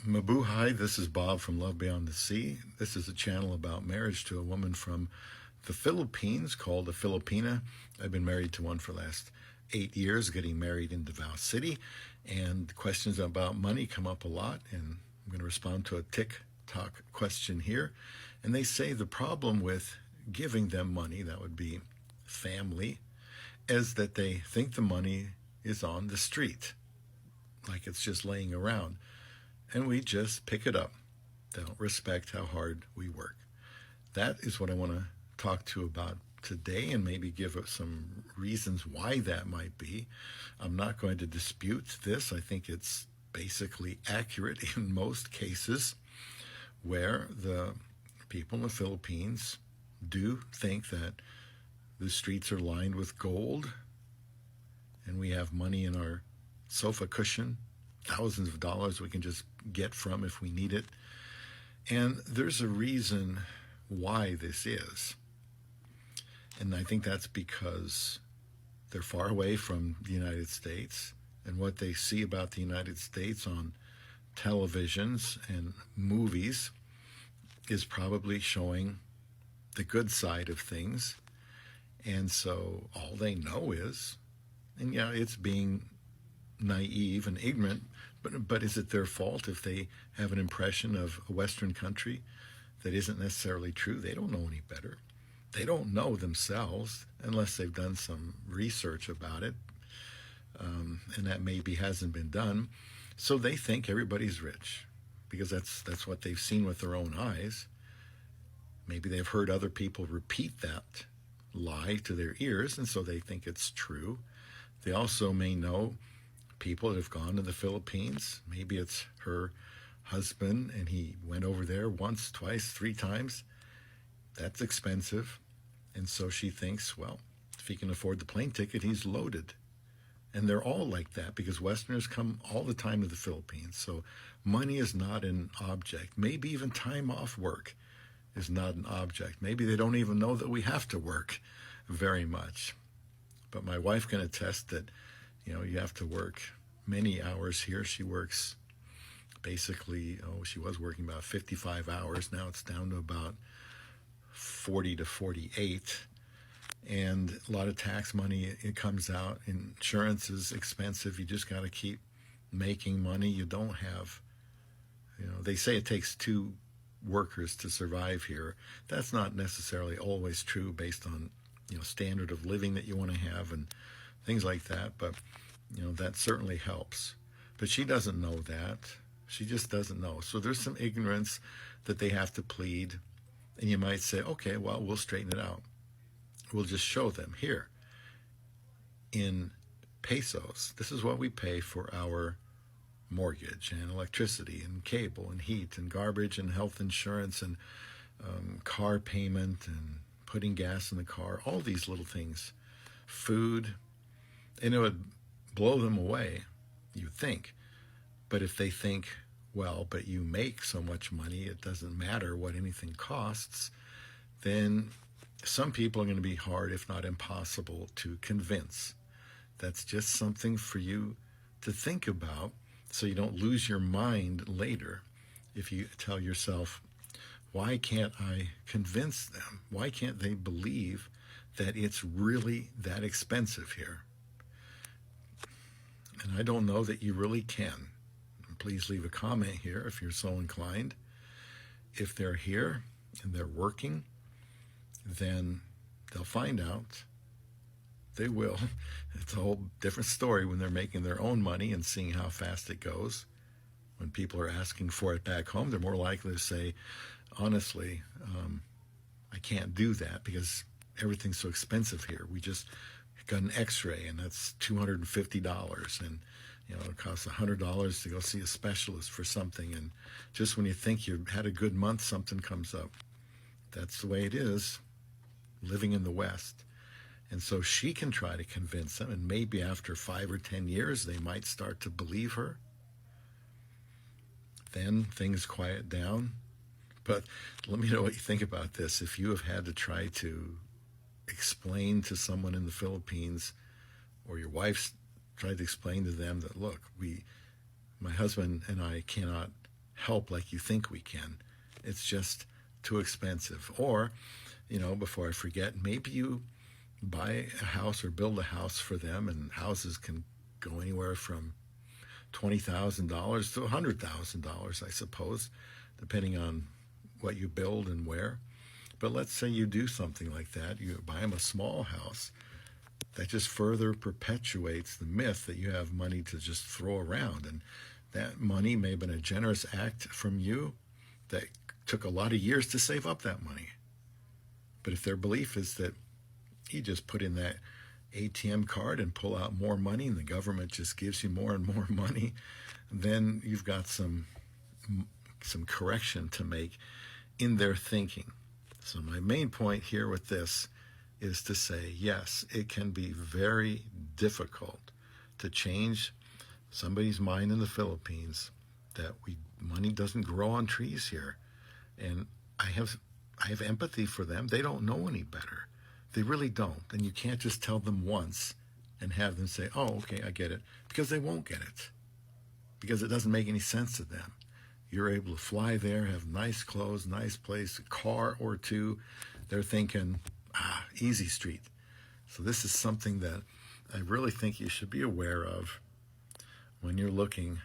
Mabuhay, this is Bob from Love Beyond the Sea. This is a channel about marriage to a woman from the Philippines called a Filipina. I've been married to one for the last 8 years, getting married in Davao City, and questions about money come up a lot, and I'm going to respond to a TikTok question here. And they say the problem with giving them money, that would be family, is that they think the money is on the street, like it's just laying around. And we just pick it up. They don't respect how hard we work. That is what I want to talk to you about today, and maybe give us some reasons why that might be. I'm not going to dispute this. I think it's basically accurate in most cases where the people in the Philippines do think that the streets are lined with gold and we have money in our sofa cushion, thousands of dollars we can just get from if we need it. And there's a reason why this is. And I think that's because they're far away from the United States, and what they see about the United States on televisions and movies is probably showing the good side of things. And so all they know is, and yeah, it's being naive and ignorant, but is it their fault if they have an impression of a Western country that isn't necessarily true? They don't know any better. They don't know themselves unless they've done some research about it, and that maybe hasn't been done. So they think everybody's rich because that's what they've seen with their own eyes. Maybe they've heard other people repeat that lie to their ears, and so they think it's true. They also may know people that have gone to the Philippines. Maybe it's her husband and he went over there once, twice, 3 times. That's expensive. And so she thinks, well, if he can afford the plane ticket, he's loaded. And they're all like that because Westerners come all the time to the Philippines. So money is not an object. Maybe even time off work is not an object. Maybe they don't even know that we have to work very much. But my wife can attest that, you have to work many hours here. She works basically, she was working about 55 hours. Now it's down to about 40 to 48. And a lot of tax money, it comes out. Insurance is expensive. You just got to keep making money. You don't have, they say it takes 2 workers to survive here. That's not necessarily always true based on, standard of living that you want to have and things like that. But, that certainly helps. But she doesn't know that. She just doesn't know. So there's some ignorance that they have to plead. And you might say, okay, well, we'll straighten it out. We'll just show them here in pesos. This is what we pay for our mortgage and electricity and cable and heat and garbage and health insurance and car payment and putting gas in the car, all these little things, food. And it would blow them away, you think. But if they think, well, but you make so much money, it doesn't matter what anything costs, then some people are going to be hard, if not impossible, to convince. That's just something for you to think about so you don't lose your mind later. If you tell yourself, why can't I convince them? Why can't they believe that it's really that expensive here? And I don't know that you really can. Please leave a comment here if you're so inclined. If they're here and they're working, then they'll find out. They will. It's a whole different story when they're making their own money and seeing how fast it goes. When people are asking for it back home, they're more likely to say, honestly, I can't do that because everything's so expensive here. We just got an x-ray and that's $250, and it costs $100 to go see a specialist for something. And just when you think you've had a good month, something comes up. That's the way it is living in the West. And so she can try to convince them, and maybe after 5 or 10 years, they might start to believe her. Then things quiet down. But let me know what you think about this. If you have had to try to explain to someone in the Philippines, or your wife's tried to explain to them that, look, my husband and I cannot help like you think we can. It's just too expensive. Or, before I forget, maybe you buy a house or build a house for them, and houses can go anywhere from $20,000 to $100,000, I suppose, depending on what you build and where. But let's say you do something like that. You buy them a small house. That just further perpetuates the myth that you have money to just throw around. And that money may have been a generous act from you that took a lot of years to save up that money. But if their belief is that you just put in that ATM card and pull out more money and the government just gives you more and more money, then you've got some correction to make in their thinking. So my main point here with this is to say, yes, it can be very difficult to change somebody's mind in the Philippines that money doesn't grow on trees here. And I have empathy for them. They don't know any better. They really don't. And you can't just tell them once and have them say, oh, okay, I get it. Because they won't get it. Because it doesn't make any sense to them. You're able to fly there, have nice clothes, nice place, a car or two. They're thinking, easy street. So this is something that I really think you should be aware of when you're looking